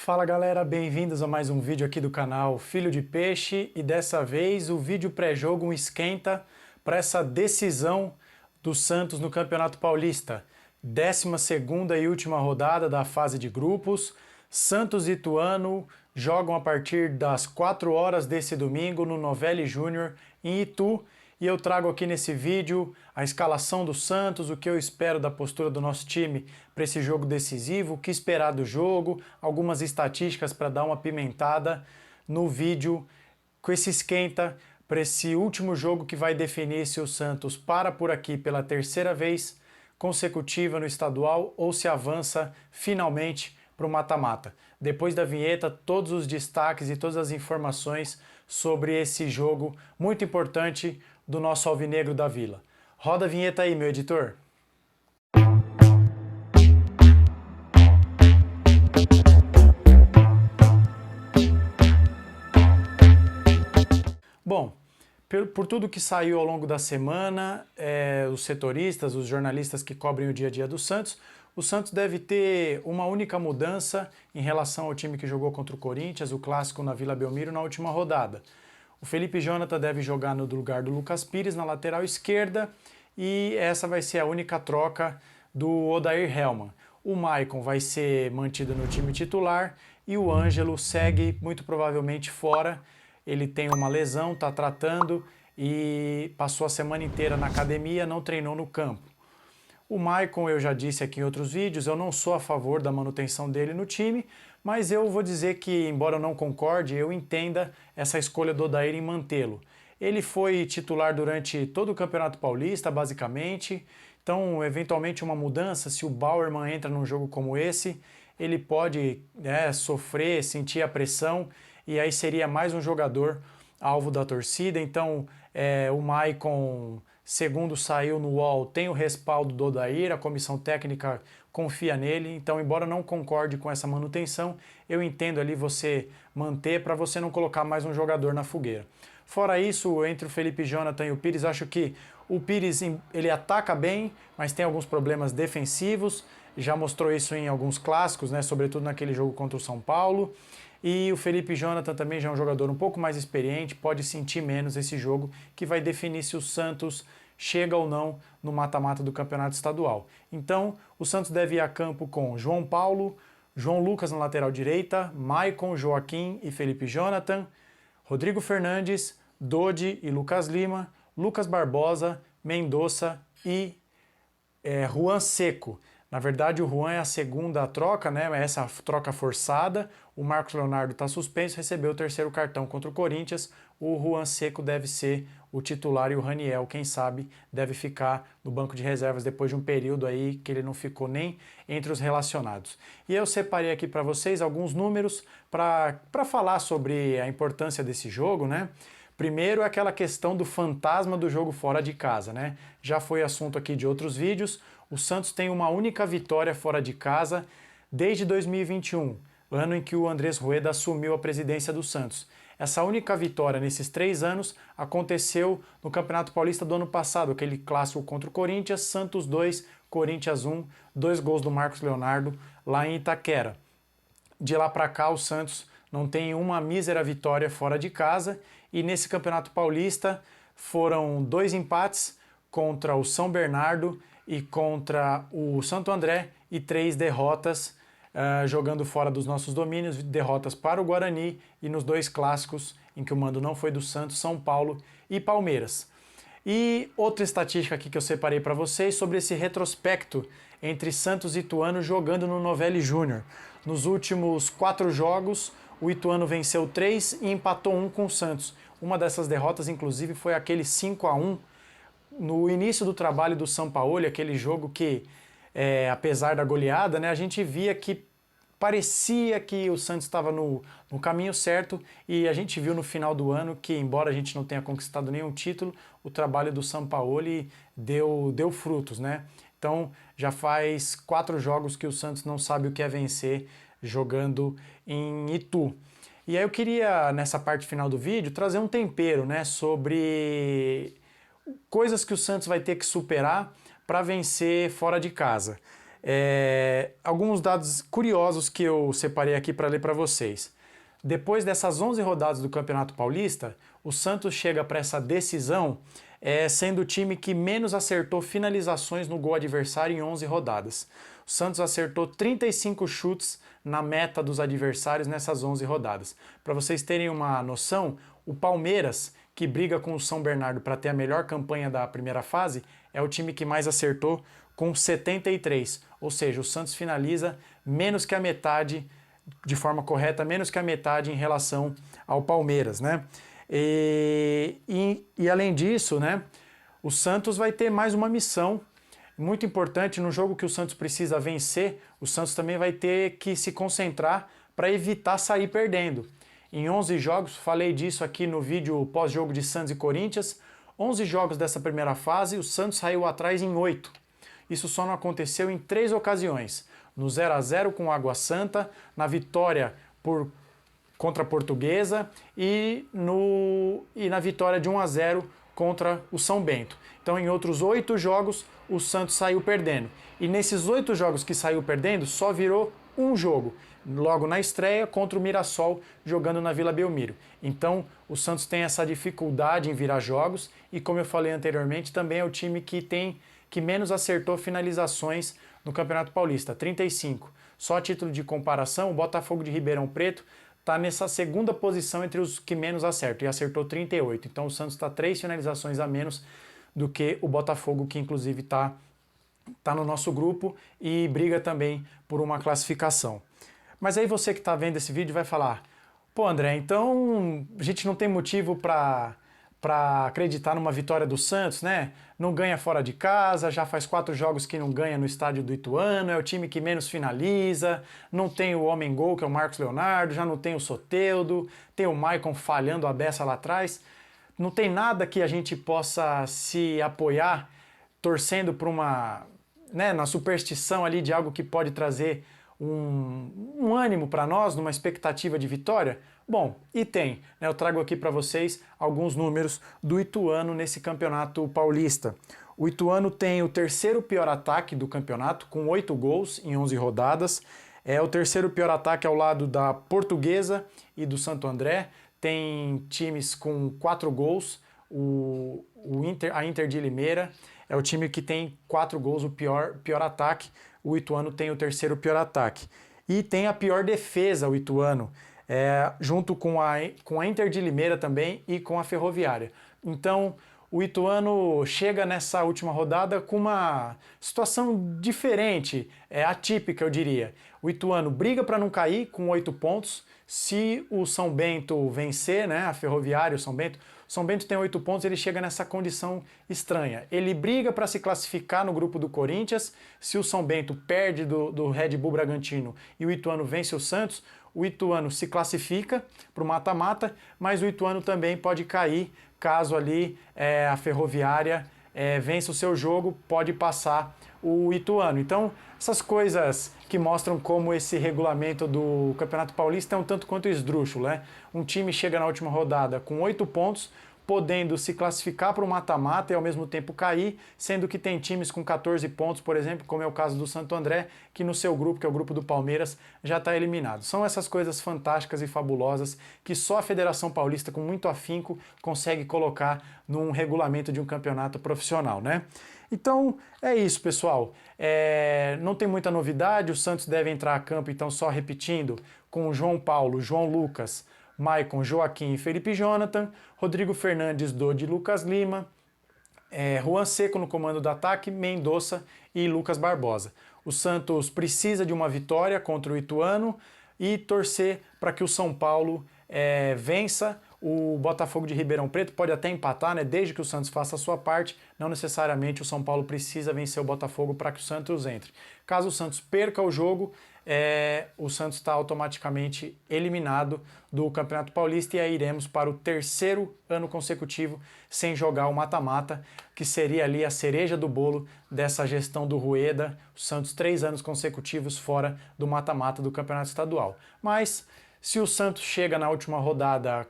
Fala galera, bem-vindos a mais um vídeo aqui do canal Filho de Peixe e dessa vez o vídeo pré-jogo, um esquenta para essa decisão do Santos no Campeonato Paulista. 12ª e última rodada da fase de grupos. Santos e Ituano jogam a partir das 4 horas desse domingo no Novelli Júnior em Itu. E eu trago aqui nesse vídeo a escalação do Santos, o que eu espero da postura do nosso time para esse jogo decisivo, o que esperar do jogo, algumas estatísticas para dar uma pimentada no vídeo com esse esquenta para esse último jogo que vai definir se o Santos para por aqui pela terceira vez consecutiva no estadual ou se avança finalmente para o mata-mata. Depois da vinheta, todos os destaques e todas as informações sobre esse jogo muito importante do nosso Alvinegro da Vila. Roda a vinheta aí, meu editor. Bom, por tudo que saiu ao longo da semana, os setoristas, os jornalistas que cobrem o dia a dia do Santos, o Santos deve ter uma única mudança em relação ao time que jogou contra o Corinthians, o clássico na Vila Belmiro, na última rodada. O Felipe Jonathan deve jogar no lugar do Lucas Pires na lateral esquerda e essa vai ser a única troca do Odair Hellmann. O Maicon vai ser mantido no time titular e o Ângelo segue muito provavelmente fora. Ele tem uma lesão, está tratando e passou a semana inteira na academia, não treinou no campo. O Maicon, eu já disse aqui em outros vídeos, eu não sou a favor da manutenção dele no time, mas eu vou dizer que, embora eu não concorde, eu entenda essa escolha do Odair em mantê-lo. Ele foi titular durante todo o Campeonato Paulista, basicamente, então, eventualmente, uma mudança, se o Bauerman entra num jogo como esse, ele pode sofrer, sentir a pressão, e aí seria mais um jogador alvo da torcida. Então, o Maicon, segundo saiu no UOL, tem o respaldo do Odair, a comissão técnica confia nele. Então, embora eu não concorde com essa manutenção, eu entendo ali você manter para você não colocar mais um jogador na fogueira. Fora isso, entre o Felipe Jonathan e o Pires, acho que o Pires ele ataca bem, mas tem alguns problemas defensivos. Já mostrou isso em alguns clássicos, sobretudo naquele jogo contra o São Paulo. E o Felipe Jonathan também já é um jogador um pouco mais experiente, pode sentir menos esse jogo que vai definir se o Santos chega ou não no mata-mata do Campeonato Estadual. Então, o Santos deve ir a campo com João Paulo, João Lucas na lateral direita, Maicon, Joaquim e Felipe Jonathan, Rodrigo Fernandes, Dodi e Lucas Lima, Lucas Barbosa, Mendonça e Juan Seco. Na verdade, o Juan é a segunda troca, essa troca forçada. O Marcos Leonardo está suspenso, recebeu o terceiro cartão contra o Corinthians. O Juan Seco deve ser o titular e o Raniel, quem sabe, deve ficar no banco de reservas depois de um período aí que ele não ficou nem entre os relacionados. E eu separei aqui para vocês alguns números para falar sobre a importância desse jogo, Primeiro é aquela questão do fantasma do jogo fora de casa, Já foi assunto aqui de outros vídeos. O Santos tem uma única vitória fora de casa desde 2021, ano em que o Andrés Rueda assumiu a presidência do Santos. Essa única vitória nesses 3 anos aconteceu no Campeonato Paulista do ano passado, aquele clássico contra o Corinthians, Santos 2, Corinthians 1, 2 gols do Marcos Leonardo lá em Itaquera. De lá para cá o Santos não tem uma mísera vitória fora de casa e nesse Campeonato Paulista foram 2 empates contra o São Bernardo e contra o Santo André e 3 derrotas jogando fora dos nossos domínios, derrotas para o Guarani e nos 2 clássicos em que o mando não foi do Santos, São Paulo e Palmeiras. E outra estatística aqui que eu separei para vocês sobre esse retrospecto entre Santos e Ituano jogando no Novelli Júnior. Nos últimos 4 jogos, o Ituano venceu 3 e empatou 1 com o Santos. Uma dessas derrotas, inclusive, foi aquele 5-1 no início do trabalho do Sampaoli, aquele jogo que, apesar da goleada, a gente via que parecia que o Santos estava no caminho certo e a gente viu no final do ano que, embora a gente não tenha conquistado nenhum título, o trabalho do Sampaoli deu frutos, Então, já faz 4 jogos que o Santos não sabe o que é vencer jogando em Itu. E aí eu queria, nessa parte final do vídeo, trazer um tempero, sobre coisas que o Santos vai ter que superar para vencer fora de casa. Alguns dados curiosos que eu separei aqui para ler para vocês. Depois dessas 11 rodadas do Campeonato Paulista, o Santos chega para essa decisão sendo o time que menos acertou finalizações no gol adversário em 11 rodadas. O Santos acertou 35 chutes na meta dos adversários nessas 11 rodadas. Para vocês terem uma noção, o Palmeiras, que briga com o São Bernardo para ter a melhor campanha da primeira fase, é o time que mais acertou, com 73. Ou seja, o Santos finaliza menos que a metade, de forma correta, menos que a metade em relação ao Palmeiras, né? E além disso, né, o Santos vai ter mais uma missão muito importante no jogo que o Santos precisa vencer. O Santos também vai ter que se concentrar para evitar sair perdendo. Em 11 jogos, falei disso aqui no vídeo pós-jogo de Santos e Corinthians, 11 jogos dessa primeira fase, o Santos saiu atrás em 8. Isso só não aconteceu em 3 ocasiões. No 0-0 com o Água Santa, na vitória contra a Portuguesa e na vitória de 1-0 contra o São Bento. Então, em outros 8 jogos, o Santos saiu perdendo. E nesses 8 jogos que saiu perdendo, só virou um jogo, logo na estreia contra o Mirassol, jogando na Vila Belmiro. Então, o Santos tem essa dificuldade em virar jogos e, como eu falei anteriormente, também é o time que menos acertou finalizações no Campeonato Paulista, 35. Só a título de comparação, o Botafogo de Ribeirão Preto está nessa segunda posição entre os que menos acertam e acertou 38. Então o Santos está 3 finalizações a menos do que o Botafogo, que inclusive está no nosso grupo e briga também por uma classificação. Mas aí você que está vendo esse vídeo vai falar: pô, André, então a gente não tem motivo para acreditar numa vitória do Santos, né? Não ganha fora de casa, já faz 4 jogos que não ganha no estádio do Ituano, é o time que menos finaliza, não tem o homem-gol, que é o Marcos Leonardo, já não tem o Soteldo, tem o Maicon falhando a beça lá atrás. Não tem nada que a gente possa se apoiar torcendo por na superstição ali de algo que pode trazer um ânimo para nós, numa expectativa de vitória? Bom, e tem, né? Eu trago aqui para vocês alguns números do Ituano nesse campeonato paulista. O Ituano tem o terceiro pior ataque do campeonato, com 8 gols em 11 rodadas. É o terceiro pior ataque ao lado da Portuguesa e do Santo André. Tem times com 4 gols. A Inter de Limeira é o time que tem 4 gols, o pior ataque. O Ituano tem o terceiro pior ataque. E tem a pior defesa, o Ituano, junto com a Inter de Limeira também e com a Ferroviária. Então, o Ituano chega nessa última rodada com uma situação diferente, atípica, eu diria. O Ituano briga para não cair com 8 pontos. Se o São Bento vencer, né, a Ferroviária, o São Bento tem 8 pontos, ele chega nessa condição estranha. Ele briga para se classificar no grupo do Corinthians. Se o São Bento perde do Red Bull Bragantino e o Ituano vence o Santos, o Ituano se classifica para o mata-mata, mas o Ituano também pode cair caso ali a Ferroviária vença o seu jogo, pode passar o Ituano. Então, essas coisas que mostram como esse regulamento do Campeonato Paulista é um tanto quanto esdrúxulo, né? Um time chega na última rodada com 8 pontos, podendo se classificar para o mata-mata e ao mesmo tempo cair, sendo que tem times com 14 pontos, por exemplo, como é o caso do Santo André, que no seu grupo, que é o grupo do Palmeiras, já está eliminado. São essas coisas fantásticas e fabulosas que só a Federação Paulista, com muito afinco, consegue colocar num regulamento de um campeonato profissional, né? Então, é isso, pessoal. Não tem muita novidade, o Santos deve entrar a campo, então, só repetindo, com o João Paulo, João Lucas, Maicon, Joaquim e Felipe Jonathan, Rodrigo Fernandes, Dodi, Lucas Lima, Juan Seco no comando do ataque, Mendonça e Lucas Barbosa. O Santos precisa de uma vitória contra o Ituano e torcer para que o São Paulo vença. O Botafogo de Ribeirão Preto pode até empatar, né? Desde que o Santos faça a sua parte, não necessariamente o São Paulo precisa vencer o Botafogo para que o Santos entre. Caso o Santos perca o jogo, o Santos está automaticamente eliminado do Campeonato Paulista e aí iremos para o terceiro ano consecutivo sem jogar o mata-mata, que seria ali a cereja do bolo dessa gestão do Rueda. O Santos 3 anos consecutivos fora do mata-mata do Campeonato Estadual. Mas se o Santos chega na última rodada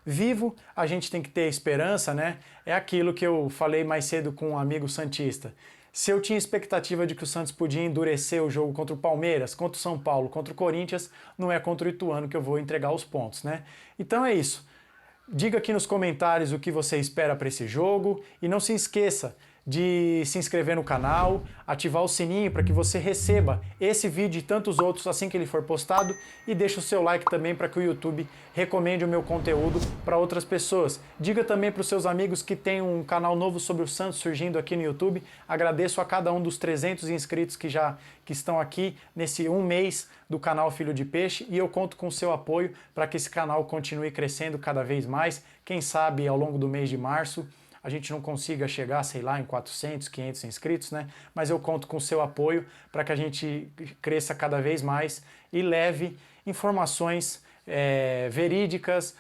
vivo, a gente tem que ter esperança, né? É aquilo que eu falei mais cedo com um amigo santista. Se eu tinha expectativa de que o Santos podia endurecer o jogo contra o Palmeiras, contra o São Paulo, contra o Corinthians, não é contra o Ituano que eu vou entregar os pontos, né? Então é isso. Diga aqui nos comentários o que você espera para esse jogo e não se esqueça de se inscrever no canal, ativar o sininho para que você receba esse vídeo e tantos outros assim que ele for postado e deixe o seu like também para que o YouTube recomende o meu conteúdo para outras pessoas. Diga também para os seus amigos que tem um canal novo sobre o Santos surgindo aqui no YouTube. Agradeço a cada um dos 300 inscritos que estão aqui nesse um mês do canal Filho de Peixe e eu conto com o seu apoio para que esse canal continue crescendo cada vez mais. Quem sabe ao longo do mês de março a gente não consiga chegar, sei lá, em 400, 500 inscritos, né? Mas eu conto com o seu apoio para que a gente cresça cada vez mais e leve informações verídicas,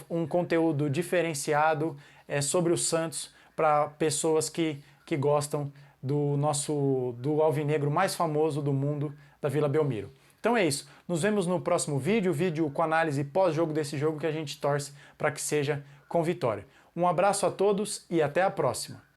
um conteúdo diferenciado sobre o Santos para pessoas que gostam do alvinegro mais famoso do mundo, da Vila Belmiro. Então é isso. Nos vemos no próximo vídeo com análise pós-jogo desse jogo que a gente torce para que seja com vitória. Um abraço a todos e até a próxima!